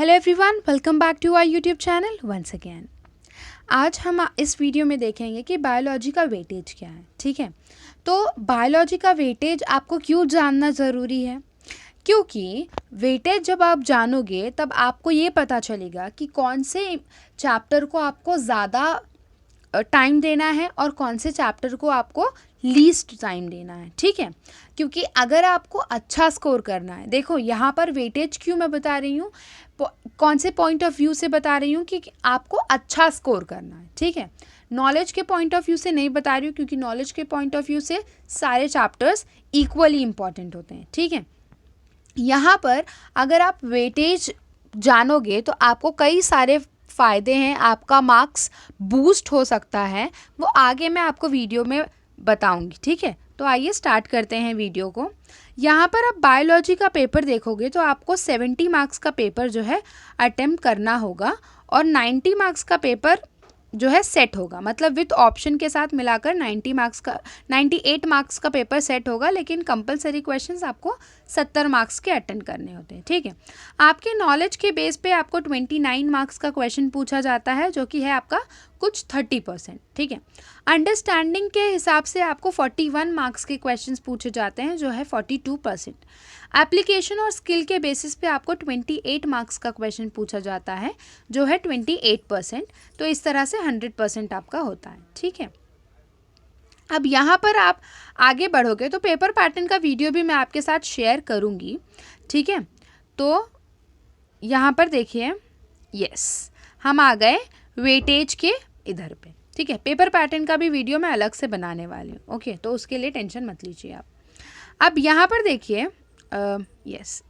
Hello everyone, welcome back to our YouTube channel once again. आज हम इस video में देखेंगे कि बायोलॉजी का वेटेज क्या है। ठीक है, तो बायोलॉजी का वेटेज आपको क्यों जानना ज़रूरी है? क्योंकि वेटेज जब आप जानोगे तब आपको ये पता चलेगा कि कौन से चैप्टर को आपको ज़्यादा टाइम देना है और कौन से चैप्टर को आपको लीस्ट टाइम देना है। ठीक है, क्योंकि अगर आपको अच्छा स्कोर करना है, देखो यहाँ पर वेटेज क्यों मैं बता रही हूँ, कौन से पॉइंट ऑफ व्यू से बता रही हूँ कि आपको अच्छा स्कोर करना है। ठीक है, नॉलेज के पॉइंट ऑफ व्यू से नहीं बता रही हूँ, क्योंकि नॉलेज के पॉइंट ऑफ व्यू से सारे चैप्टर्स इक्वली इम्पॉर्टेंट होते हैं। ठीक है, यहाँ पर अगर आप वेटेज जानोगे तो आपको कई सारे फ़ायदे हैं, आपका मार्क्स बूस्ट हो सकता है, वो आगे मैं आपको वीडियो में बताऊंगी। ठीक है, तो आइए स्टार्ट करते हैं वीडियो को। यहाँ पर आप बायोलॉजी का पेपर देखोगे तो आपको 70 मार्क्स का पेपर जो है अटेम्प्ट करना होगा और 90 मार्क्स का पेपर जो है सेट होगा, मतलब विथ ऑप्शन के साथ मिलाकर 98 मार्क्स का पेपर सेट होगा, लेकिन कंपलसरी क्वेश्चंस आपको 70 मार्क्स के अटेंड करने होते हैं। ठीक है, आपके नॉलेज के बेस पे आपको 29 मार्क्स का क्वेश्चन पूछा जाता है, जो कि है आपका कुछ 30%। ठीक है, अंडरस्टैंडिंग के हिसाब से आपको 41 मार्क्स के क्वेश्चंस पूछे जाते हैं, जो है 42%। एप्लीकेशन और स्किल के बेसिस पे आपको 28 मार्क्स का क्वेश्चन पूछा जाता है, जो है 28%। तो इस तरह से 100% आपका होता है। ठीक है, अब यहाँ पर आप आगे बढ़ोगे तो पेपर पैटर्न का वीडियो भी मैं आपके साथ शेयर करूँगी। ठीक है, तो यहाँ पर देखिए, यस, हम आ गए वेटेज के इधर पे। ठीक है, पेपर पैटर्न का भी वीडियो मैं अलग से बनाने वाली हूँ। ओके, तो उसके लिए टेंशन मत लीजिए आप। अब यहाँ पर देखिए, यस,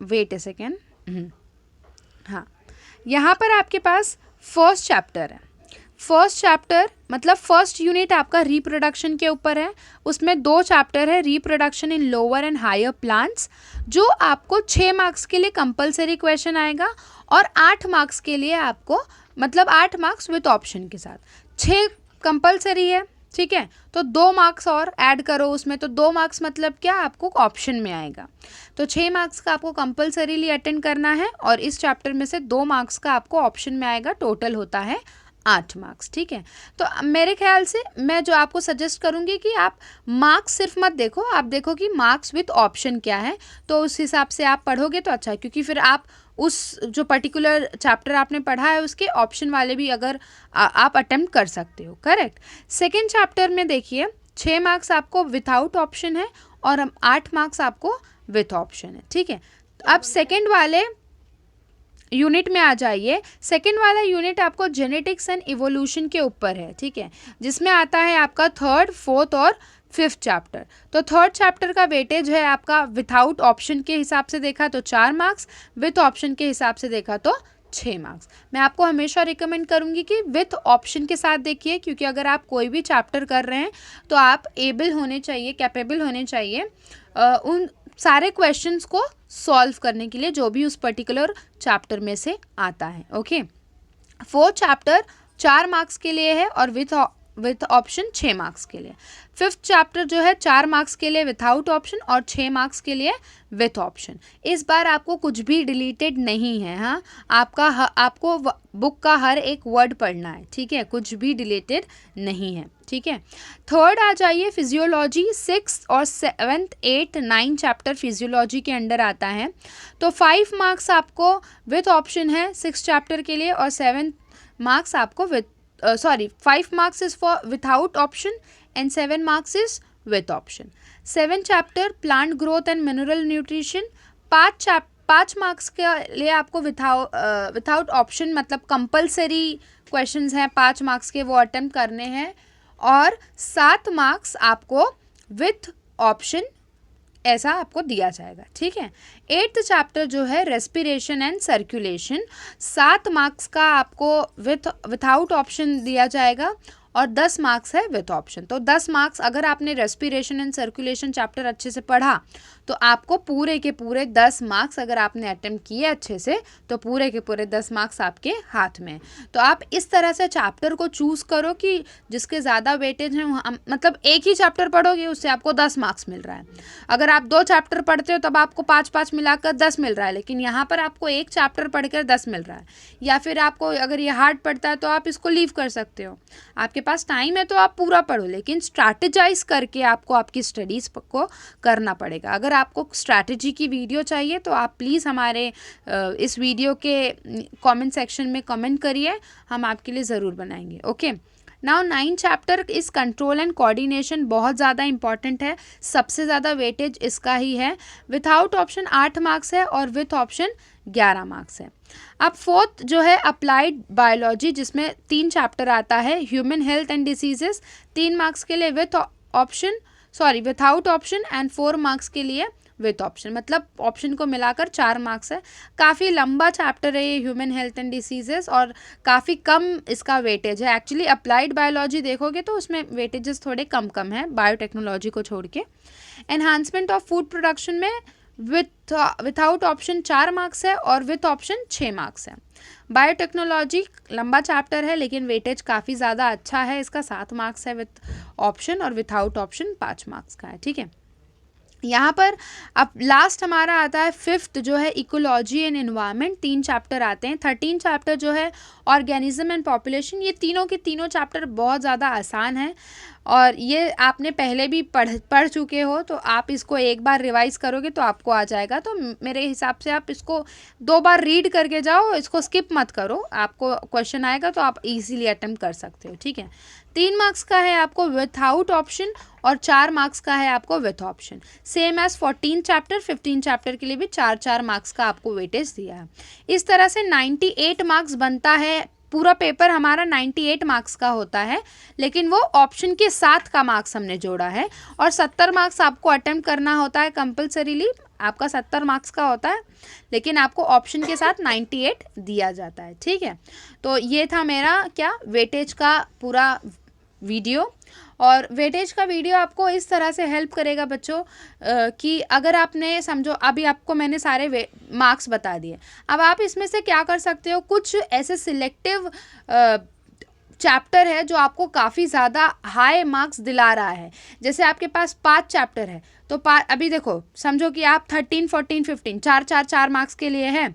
वेट ए सेकेंड। हाँ, यहाँ पर आपके पास फर्स्ट चैप्टर है। फर्स्ट चैप्टर मतलब फर्स्ट यूनिट आपका रिप्रोडक्शन के ऊपर है। उसमें 2 चैप्टर है, reproduction in lower and higher plants, जो आपको 6 मार्क्स के लिए कंपलसरी क्वेश्चन आएगा और 8 मार्क्स के लिए आपको, मतलब 8 मार्क्स विथ ऑप्शन के साथ, 6 कंपलसरी है। ठीक है, तो 2 मार्क्स और ऐड करो उसमें, तो 2 मार्क्स मतलब क्या, आपको ऑप्शन में आएगा। तो 6 मार्क्स का आपको कंपलसरीली अटेंड करना है और इस चैप्टर में से 2 मार्क्स का आपको ऑप्शन में आएगा। टोटल होता है 8 मार्क्स। ठीक है, तो मेरे ख्याल से मैं जो आपको सजेस्ट करूंगी कि आप मार्क्स सिर्फ मत देखो, आप देखो कि मार्क्स विथ ऑप्शन क्या है, तो उस हिसाब से आप पढ़ोगे तो अच्छा है, क्योंकि फिर आप उस जो पर्टिकुलर चैप्टर आपने पढ़ा है उसके ऑप्शन वाले भी अगर आप अटेम्प्ट कर सकते हो। करेक्ट। सेकेंड चैप्टर में देखिए, 6 मार्क्स आपको विथआउट ऑप्शन है और 8 मार्क्स आपको विथ ऑप्शन है। ठीक है, अब सेकेंड वाले यूनिट में आ जाइए। सेकेंड वाला यूनिट आपको जेनेटिक्स एंड इवोल्यूशन के ऊपर है। ठीक है, जिसमें आता है आपका 3rd, 4th और 5th चैप्टर। तो 3rd चैप्टर का वेटेज है आपका विथआउट ऑप्शन के हिसाब से देखा तो 4 मार्क्स, विथ ऑप्शन के हिसाब से देखा तो 6 मार्क्स। मैं आपको हमेशा रिकमेंड करूंगी कि विथ ऑप्शन के साथ देखिए, क्योंकि अगर आप कोई भी चैप्टर कर रहे हैं तो आप एबल होने चाहिए, कैपेबल होने चाहिए उन सारे क्वेश्चंस को सॉल्व करने के लिए जो भी उस पर्टिकुलर चैप्टर में से आता है। ओके, 4th चैप्टर 4 मार्क्स के लिए है और विथ ऑप्शन 6 मार्क्स के लिए। 5th चैप्टर जो है 4 मार्क्स के लिए विथआउट ऑप्शन और 6 मार्क्स के लिए विथ ऑप्शन। इस बार आपको कुछ भी डिलीटेड नहीं है। हाँ, आपको बुक का हर एक वर्ड पढ़ना है। ठीक है, कुछ भी डिलीटेड नहीं है। ठीक है, 3rd आ जाइए, फिजियोलॉजी। 6th और 7th, 8th, 9th chapter physiology के अंडर आता है। तो 5 मार्क्स आपको विथ ऑप्शन है 6th चैप्टर के लिए और 7 मार्क्स आपको 5 marks is for without option and 7 marks is with option. 7th chapter plant growth and mineral nutrition, 5 marks के लिए आपको विथआउट ऑप्शन, मतलब कंपलसरी क्वेश्चंस हैं 5 मार्क्स के, वो अटेम्प्ट करने हैं और 7 मार्क्स आपको विथ ऑप्शन ऐसा आपको दिया जाएगा। ठीक है, 8th चैप्टर जो है रेस्पिरेशन एंड सर्कुलेशन, 7 मार्क्स का आपको विथआउट ऑप्शन दिया जाएगा और 10 मार्क्स है विथ ऑप्शन। तो 10 मार्क्स अगर आपने रेस्पिरेशन एंड सर्कुलेशन चैप्टर अच्छे से पढ़ा तो आपको पूरे के पूरे 10 मार्क्स, अगर आपने अटेम्प्ट किए अच्छे से तो पूरे के पूरे 10 मार्क्स आपके हाथ में। तो आप इस तरह से चैप्टर को चूज़ करो कि जिसके ज़्यादा वेटेज है, मतलब एक ही चैप्टर पढ़ोगे उससे आपको 10 मार्क्स मिल रहा है। अगर आप 2 चैप्टर पढ़ते हो तब आपको 5-5 मिलाकर 10 मिल रहा है, लेकिन यहाँ पर आपको एक चैप्टर पढ़कर 10 मिल रहा है। या फिर आपको अगर ये हार्ड पड़ता है तो आप इसको लीव कर सकते हो, आपके पास टाइम है तो आप पूरा पढ़ो, लेकिन स्ट्रैटेजाइज करके आपको आपकी स्टडीज़ को करना पड़ेगा। अगर आपको स्ट्रैटेजी की वीडियो चाहिए तो आप प्लीज़ हमारे इस वीडियो के कमेंट सेक्शन में कमेंट करिए, हम आपके लिए ज़रूर बनाएंगे। ओके, नाउ 9 चैप्टर इस कंट्रोल एंड कोऑर्डिनेशन बहुत ज़्यादा इंपॉर्टेंट है, सबसे ज़्यादा वेटेज इसका ही है। विथआउट ऑप्शन 8 मार्क्स है और विथ ऑप्शन 11 मार्क्स है। अब फोर्थ जो है अप्लाइड बायोलॉजी, जिसमें 3 चैप्टर आता है, human health and diseases 3 marks के लिए विथआउट ऑप्शन एंड 4 मार्क्स के लिए विथ ऑप्शन, मतलब ऑप्शन को मिलाकर 4 मार्क्स है। काफ़ी लंबा चैप्टर है ये ह्यूमन हेल्थ एंड डिसीजेस और काफ़ी कम इसका वेटेज है। एक्चुअली अप्लाइड बायोलॉजी देखोगे तो उसमें वेटेजेस थोड़े कम है बायोटेक्नोलॉजी को छोड़ के। एनहांसमेंट ऑफ फूड प्रोडक्शन में विथआउट ऑप्शन 4 मार्क्स है और विथ ऑप्शन 6 मार्क्स है। बायोटेक्नोलॉजी लंबा चैप्टर है लेकिन वेटेज काफ़ी ज़्यादा अच्छा है, इसका 7 मार्क्स है विथ ऑप्शन और विथआउट ऑप्शन 5 मार्क्स का है। ठीक है, यहाँ पर अब लास्ट हमारा आता है 5th जो है इकोलॉजी एंड एनवायरनमेंट, 3 चैप्टर आते हैं। 13 चैप्टर जो है ऑर्गेनिज्म एंड पॉपुलेशन, ये तीनों के तीनों चैप्टर बहुत ज़्यादा आसान है और ये आपने पहले भी पढ़ चुके हो, तो आप इसको एक बार रिवाइज़ करोगे तो आपको आ जाएगा। तो मेरे हिसाब से आप इसको 2 बार रीड करके जाओ, इसको स्किप मत करो, आपको क्वेश्चन आएगा तो आप इजीली अटेम्प्ट कर सकते हो। ठीक है, 3 मार्क्स का है आपको विथआउट ऑप्शन और 4 मार्क्स का है आपको with option. Same as 14 chapter, 15 chapter के लिए भी 4-4 मार्क्स का आपको वेटेज दिया है। इस तरह से 98 मार्क्स बनता है। पूरा पेपर हमारा 98 मार्क्स का होता है, लेकिन वो ऑप्शन के साथ का मार्क्स हमने जोड़ा है और 70 मार्क्स आपको अटेम्प्ट करना होता है कंपलसरीली, आपका 70 मार्क्स का होता है, लेकिन आपको ऑप्शन के साथ 98 दिया जाता है। ठीक है, तो ये था मेरा क्या वेटेज का पूरा वीडियो। और वेटेज का वीडियो आपको इस तरह से हेल्प करेगा बच्चों कि अगर आपने समझो अभी आपको मैंने सारे मार्क्स बता दिए, अब आप इसमें से क्या कर सकते हो, कुछ ऐसे सिलेक्टिव चैप्टर है जो आपको काफ़ी ज़्यादा हाई मार्क्स दिला रहा है। जैसे आपके पास 5 चैप्टर है तो अभी देखो समझो कि आप 13, 14, 15 4 मार्क्स के लिए है,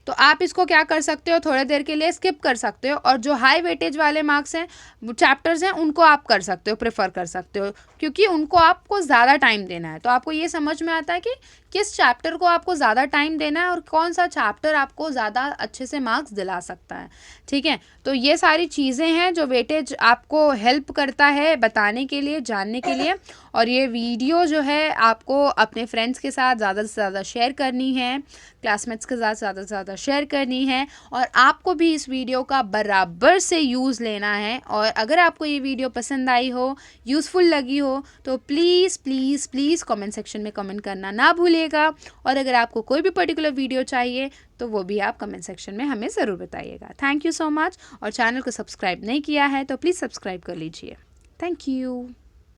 तो आप इसको क्या कर सकते हो, थोड़ी देर के लिए स्किप कर सकते हो और जो हाई वेटेज वाले मार्क्स हैं चैप्टर्स हैं उनको आप कर सकते हो, प्रेफर कर सकते हो, क्योंकि उनको आपको ज़्यादा टाइम देना है। तो आपको ये समझ में आता है कि किस चैप्टर को आपको ज़्यादा टाइम देना है और कौन सा चैप्टर आपको ज़्यादा अच्छे से मार्क्स दिला सकता है। ठीक है, तो ये सारी चीज़ें हैं जो वेटेज आपको हेल्प करता है बताने के लिए, जानने के लिए। और ये वीडियो जो है आपको अपने फ्रेंड्स के साथ ज़्यादा से ज़्यादा शेयर करनी है, क्लासमेट्स के साथ ज़्यादा से ज़्यादा शेयर करनी है और आपको भी इस वीडियो का बराबर से यूज़ लेना है। और अगर आपको ये वीडियो पसंद आई हो, यूज़फुल लगी हो, तो please please please comment section में कमेंट करना ना भूलिएगा। और अगर आपको कोई भी पर्टिकुलर वीडियो चाहिए तो वो भी आप कमेंट सेक्शन में हमें ज़रूर बताइएगा। Thank you so much. और चैनल को सब्सक्राइब नहीं किया है तो प्लीज़ सब्सक्राइब कर लीजिए। Thank you.